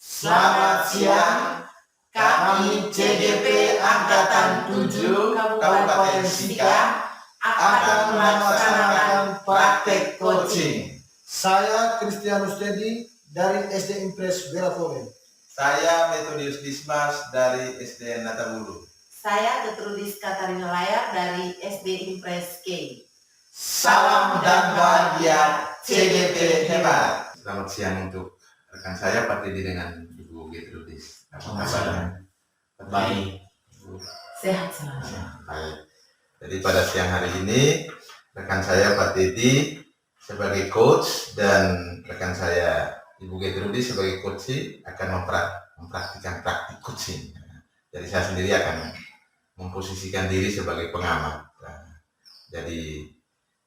Selamat siang, kami CGP Angkatan 7 Kabupaten Sika akan melaksanakan praktek coaching. Saya Kristianus Dedi dari SD Impres Belafore. Saya Metodius Dismas dari SD Natabulu. Saya Gertrudis Katarina Layar dari SD Impres K. Salam dan bahagia, CGP hebat. Selamat siang untuk rekan saya Pak Dedi dengan Ibu Gertrudis. Apa kabarnya? Baik. Sehat selalu. Baik. Jadi pada siang hari ini rekan saya Pak Dedi sebagai coach dan rekan saya Ibu Gertrudis sebagai coach akan mempraktikkan praktik coaching. Jadi saya sendiri akan memposisikan diri sebagai pengamat. Jadi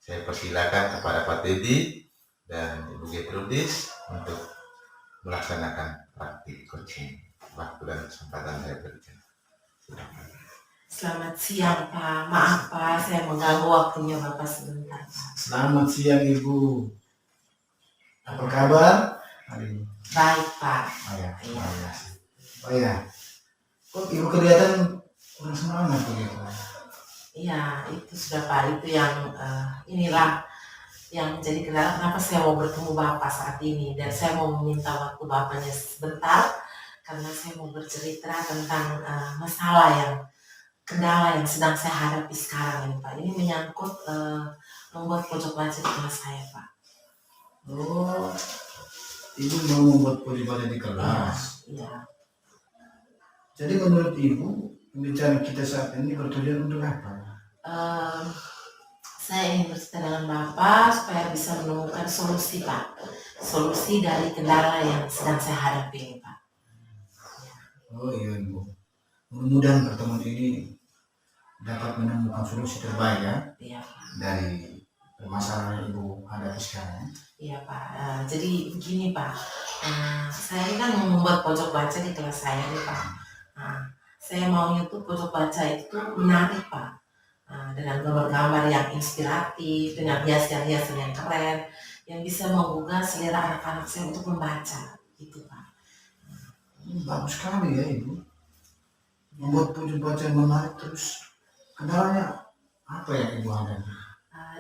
saya persilakan kepada Pak Dedi dan Ibu Gertrudis untuk melaksanakan praktik coaching. Waktu dan kesempatan saya berikan. Silakan. Selamat siang Pak, maaf Pak, saya mengganggu waktunya Bapak sebentar Pak. Selamat siang Ibu. Apa kabar hari ini? Baik Pak. Oh ya. Kok Ibu kelihatan kurang semangat begitu? Iya, itu sudah Pak, itu yang inilah yang menjadi kendala kenapa saya mau bertemu Bapak saat ini. Dan saya mau meminta waktu Bapaknya sebentar, karena saya mau bercerita tentang kendala yang sedang saya hadapi sekarang ini Pak. Ini menyangkut membuat pojok baca di kelas saya Pak. Oh, Ibu mau membuat pojok di kelas. Iya. Jadi menurut Ibu, pembicaraan kita saat ini bertujuan untuk apa? Saya ingin bercerita dengan Bapak supaya bisa menemukan solusi Pak. Solusi dari kendala yang sedang saya hadapi ini Pak. Oh iya Ibu. Mudah-mudahan pertemuan ini dapat menemukan solusi terbaik ya Iya Pak. dari permasalahan yang Ibu hadapi sekarang. Iya Pak. Jadi begini Pak. Saya ini kan mau membuat pojok baca di kelas saya nih Pak. Saya maunya tuh pojok baca itu menarik Pak. Dengan gambar-gambar yang inspiratif, dengan hiasan-hiasan yang keren, yang bisa menggugah selera anak-anak saya untuk membaca, gitu Pak. Bagus sekali ya Ibu. Membuat pojok baca yang menarik terus. Kendalanya apa yang Ibu hadapi?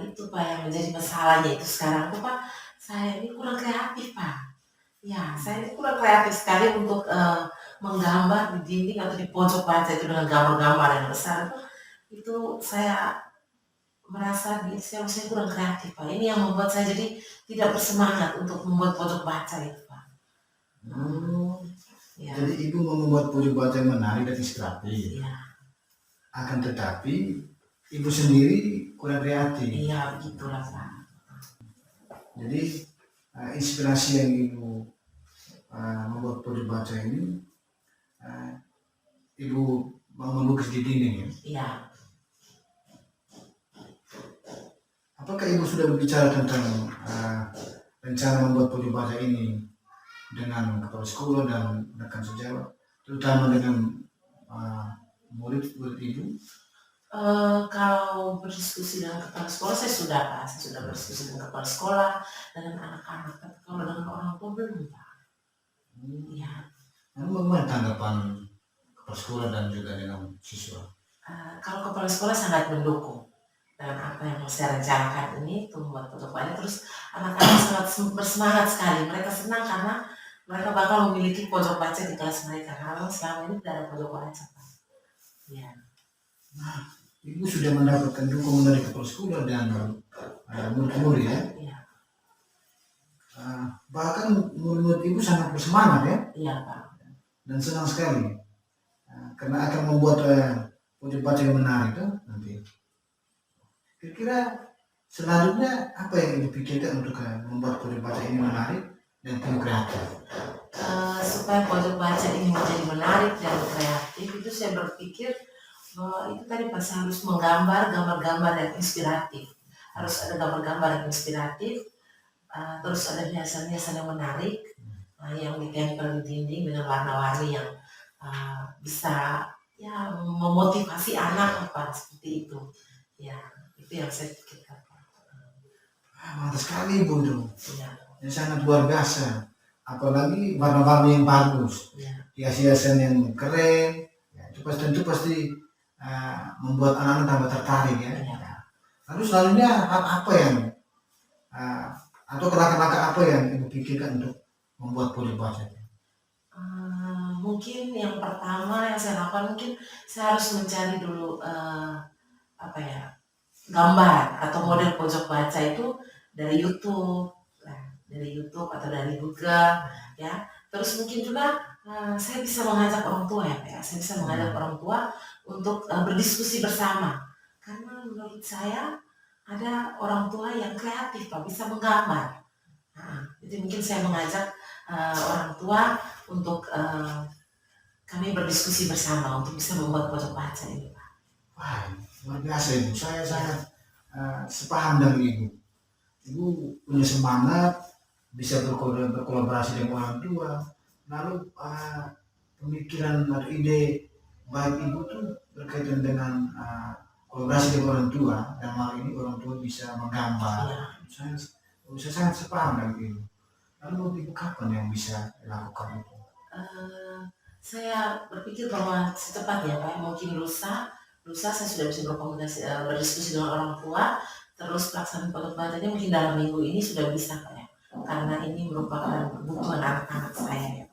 Itu Pak yang menjadi masalahnya itu sekarang tuh Pak, saya ini kurang kreatif Pak. Ya, saya ini kurang kreatif sekali untuk menggambar di dinding atau di pojok baca itu dengan gambar-gambar yang besar. Itu saya merasa saya kurang kreatif Pak. Ini yang membuat saya jadi tidak bersemangat untuk membuat pojok baca itu Pak. Ya. Jadi Ibu mau membuat pojok baca yang menarik dan inspiratif. Iya. Akan tetapi Ibu sendiri kurang kreatif. Iya, begitulah Pak. Jadi inspirasi yang Ibu membuat pojok baca ini, Ibu mau melukis di dinding ya? Iya. Apakah Ibu sudah berbicara tentang rencana membuat pojok baca ini dengan kepala sekolah dan rekan sejawat, terutama dengan murid-murid Ibu? Kalau berdiskusi dengan kepala sekolah saya sudah Pak. Saya sudah berdiskusi dengan kepala sekolah, dengan anak-anak. Tapi kalau dengan orang tua belum Pak. Iya. Bagaimana tanggapan kepala sekolah dan juga dengan siswa? Kalau kepala sekolah sangat mendukung dengan apa yang saya rencanakan ini untuk membuat pojok baca. Terus anak-anak sangat bersemangat sekali. Mereka senang karena mereka bakal memiliki pojok baca di kelas mereka. Karena selama ini tidak ada pojok baca Pak. Iya. Nah, Ibu sudah mendapatkan dukungan dari kepala sekolah dan murid-murid ya? Iya. Bahkan murid-murid Ibu sangat bersemangat ya? Iya Pak. Dan senang sekali karena akan membuat pojok baca yang menarik tuh nanti. Kira-kira selanjutnya apa yang Ibu pikirkan untuk membuat pojok baca ini menarik dan penuh kreatif? Supaya pojok baca ini menjadi menarik dan kreatif, itu saya berpikir bahwa itu tadi Pak, saya harus menggambar gambar-gambar yang inspiratif. Harus ada gambar-gambar yang inspiratif, terus ada hiasan-hiasan yang menarik, yang ditempel di dinding dengan warna-warni yang bisa ya memotivasi anak Pak, seperti itu. Ya, itu yang saya pikirkan Pak. Mantap sekali Ibu tuh. Ya. Yang sangat luar biasa. apalagi warna-warni yang bagus, Ya. hias-hiasan yang keren, ya, itu pasti membuat anak-anak tambah tertarik ya. Iya. Lalu selanjutnya hal apa yang atau langkah-langkah apa yang ibu pikirkan untuk membuat pojok baca? Mungkin yang pertama yang saya lakukan, mungkin saya harus mencari dulu gambar atau model pojok baca itu dari YouTube, dari YouTube atau dari Google, ya. Terus mungkin juga saya bisa mengajak orang tua ya, Pak, ya. Saya bisa mengajak orang tua untuk berdiskusi bersama, karena menurut saya ada orang tua yang kreatif, Pak, bisa menggambar. Jadi mungkin saya mengajak orang tua untuk kami berdiskusi bersama untuk bisa membuat pojok baca ini, Pak. Wah, luar biasa ibu. Saya sangat sepaham dengan ibu. Ibu punya semangat, bisa berkolaborasi dengan orang tua. Lalu pemikiran atau ide baik ibu tuh berkaitan dengan kolaborasi dengan orang tua, dan hal ini orang tua bisa menggambar. Ya. Saya sangat sepaham dengan ibu. Lalu ibu kapan yang bisa lakukan itu? Saya berpikir bahwa secepatnya, Pak, mungkin lusa saya sudah bisa berkomunikasi, berdiskusi dengan orang tua, terus pelaksanaan pojok bacanya mungkin dalam minggu ini sudah bisa, Pak, ya. Karena ini merupakan kebutuhan anak-anak saya, ya,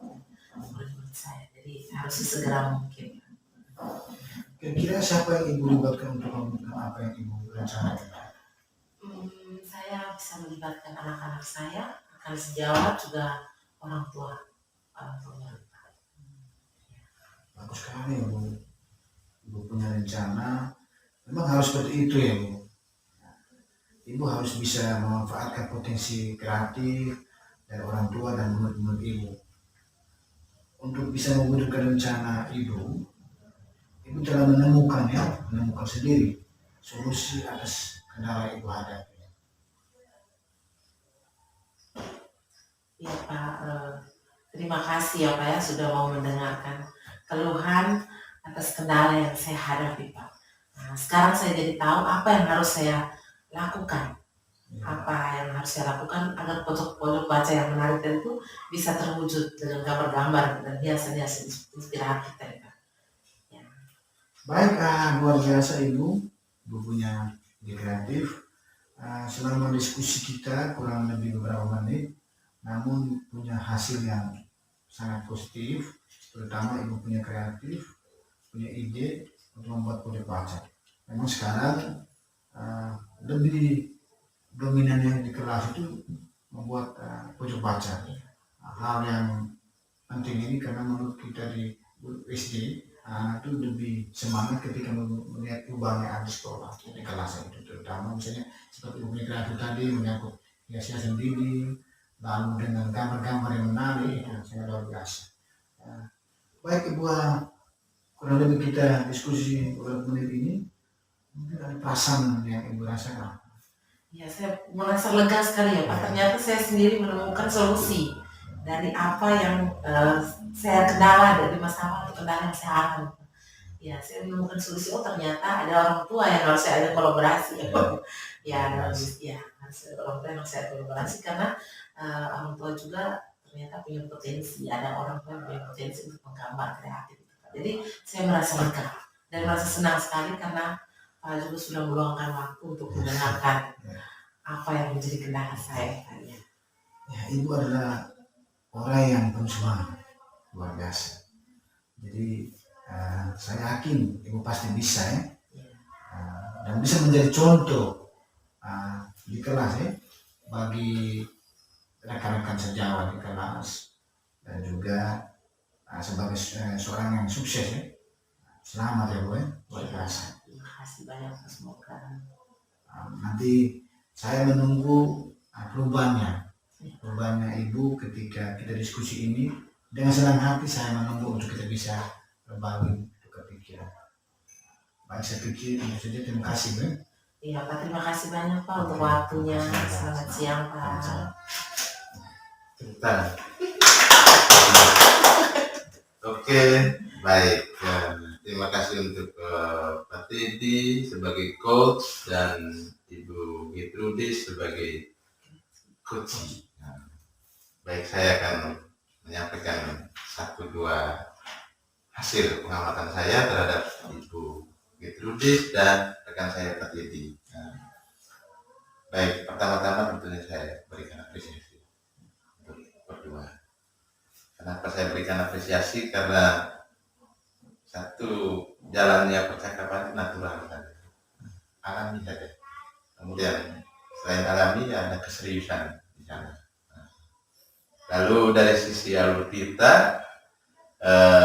menurut saya. Jadi harus sesegera mungkin. Kira-kira siapa yang ibu libatkan untuk melakukan apa yang ibu rencanakan? Saya bisa melibatkan anak-anak saya, akan sejawat juga orang tua. Bagus sekali ya Bu. Ibu punya rencana, memang harus seperti itu ya Bu. Ibu harus bisa memanfaatkan potensi kreatif dari orang tua dan murid-murid ibu. Untuk bisa mewujudkan rencana ibu telah menemukan sendiri solusi atas kendala ibu hadapi. Ya Pak, terima kasih ya Pak ya sudah mau mendengarkan keluhan atas kendala yang saya hadapi Pak. Nah, sekarang saya jadi tahu apa yang harus saya lakukan. Apa yang harus saya lakukan agar pojok-pojok baca yang menarik itu bisa terwujud dengan gambar-gambar dan hiasan-hiasan inspiratif tadi Pak. Ya. Baik, luar biasa Ibu punya ide kreatif. Selama diskusi kita kurang lebih beberapa menit, namun punya hasil yang sangat positif, terutama Ibu punya kreatif, punya ide untuk membuat pojok baca. Memang sekarang lebih dominan yang di kelas itu membuat pojok baca. Hal yang penting ini karena menurut kita di SD itu lebih semangat ketika melihat perubahan yang ada di sekolah di kelas itu, terutama misalnya seperti punya kreatif tadi menyangkut hias-hiasan dinding, lalu dengan gambar-gambar yang menarik, itu sangat luar biasa. Baik Ibu, kurang lebih kita diskusi beberapa menit ini, mungkin ada perasaan yang Ibu rasakan. Ya, saya merasa lega sekali ya Pak. Ternyata saya sendiri menemukan solusi dari apa yang saya kendala, dari masalah atau kendala yang saya alami. Ya, saya menemukan solusi. Oh, ternyata ada orang tua yang harus saya ada kolaborasi. Ya, harus ada orang tua yang harus saya kolaborasi karena orang tua juga ternyata punya potensi. Ada orang tua yang punya potensi untuk menggambar kreatif. Jadi saya merasa lega dan merasa senang sekali karena Pak juga sudah meluangkan waktu untuk mendengarkan apa yang menjadi kendala saya. Ya, Ibu adalah orang yang penuh semangat, luar biasa. Jadi saya yakin Ibu pasti bisa ya, dan bisa menjadi contoh di kelas ya, bagi rekan-rekan sejawat di kelas, dan juga sebagai seorang yang sukses ya. Selamat ya Bu ya, luar biasa. Terima kasih banyak, semoga nanti saya menunggu perubahannya Ibu ketika kita diskusi ini. Dengan senang hati saya menunggu untuk kita bisa berbagi tukar pikiran. Baik, saya pikir itu saja. Terima kasih Bu. Iya Pak, terima kasih banyak Pak untuk waktunya. Selamat siang Pak. Oke, baik. Terima kasih untuk Pak Teddy sebagai coach dan Ibu Gertrudis sebagai coach. baik saya akan menyampaikan 1-2 hasil pengamatan saya terhadap Ibu Gertrudis dan rekan saya Pak Teddy. Baik, pertama-tama tentunya saya berikan apresiasi untuk berdua. Kenapa saya berikan apresiasi? Karena satu, jalannya percakapan itu natural saja, alami saja. Kemudian selain alami ada keseriusan di sana. Lalu dari sisi alur kita,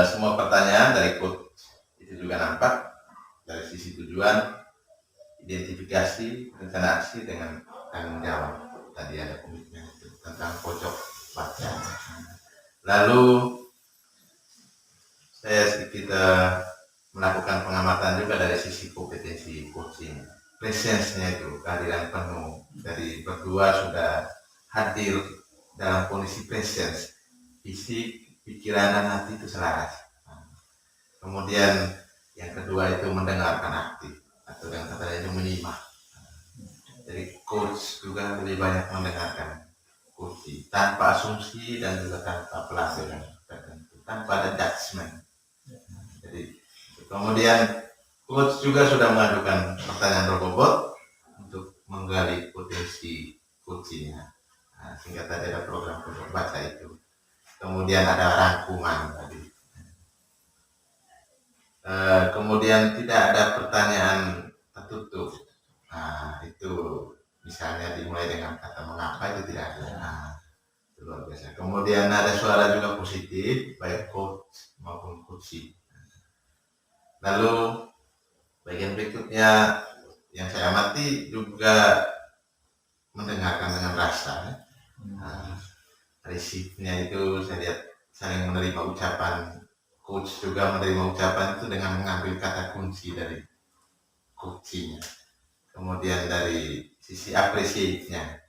semua pertanyaan dari coach itu juga nampak. Dari sisi tujuan, identifikasi, rencana aksi dengan tanggung jawab. Tadi ada komitmen itu tentang pojok baca. Lalu saya sedikit melakukan pengamatan juga dari sisi kompetensi coaching. Presence-nya itu, kehadiran penuh dari berdua sudah hadir dalam kondisi presence, fisik, pikiran dan hati itu selaras. Kemudian yang kedua itu mendengarkan aktif atau dengan kata lain itu menyimak. Jadi coach juga lebih banyak mendengarkan coach tanpa asumsi dan juga tanpa pelatihan tertentu, tanpa ada judgment. Jadi kemudian coach juga sudah mengajukan pertanyaan berbobot untuk menggali potensi coachnya. Sehingga tadi ada program pojok baca itu. Kemudian ada rangkuman tadi. Kemudian tidak ada pertanyaan tertutup. Itu misalnya dimulai dengan kata mengapa itu tidak ada. Itu luar biasa. Kemudian ada suara juga positif baik coach maupun coaching. Lalu bagian berikutnya yang saya amati juga mendengarkan dengan rasa. Resipnya itu saya lihat saling menerima ucapan, coach juga menerima ucapan itu dengan mengambil kata kunci dari coachingnya. Kemudian dari sisi appreciate-nya,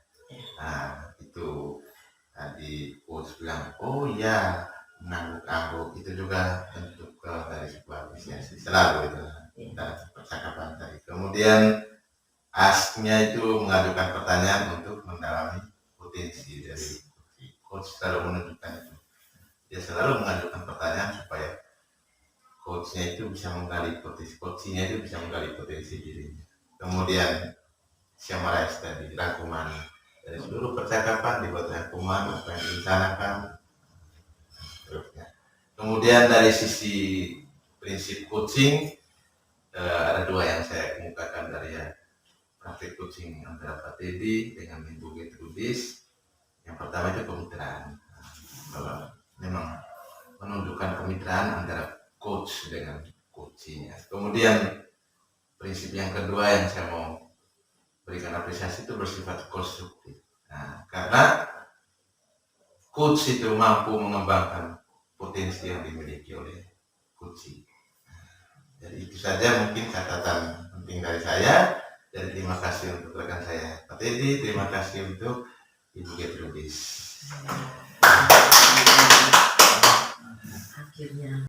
itu tadi coach bilang, oh iya, mengangguk-angguk itu juga bentuk dari sebuah apresiasi selalu itu dalam percakapan tadi. Kemudian ask-nya itu mengajukan pertanyaan untuk mendalami potensi dari coach, selalu menunjukkan itu. Dia selalu mengajukan pertanyaan supaya coachnya itu bisa menggali potensi, coachingnya itu bisa menggali potensi dirinya. Kemudian summarize tadi, rangkuman dari seluruh percakapan, dibuat rangkuman apa yang direncanakan. Kemudian dari sisi prinsip coaching, ada 2 yang saya kemukakan dari praktik coaching antara Pak Teddy dengan Ibu Gertrudis. Yang pertama itu kemitraan. Kalau memang menunjukkan kemitraan antara coach dengan coachingnya. Kemudian prinsip yang kedua yang saya mau berikan apresiasi itu bersifat konstruktif. Karena coach itu mampu mengembangkan potensi yang dimiliki oleh coaching. Jadi itu saja mungkin catatan penting dari saya. Dan terima kasih untuk rekan saya Pak Teddy, terima kasih untuk Ibu Gertrudis. Akhirnya.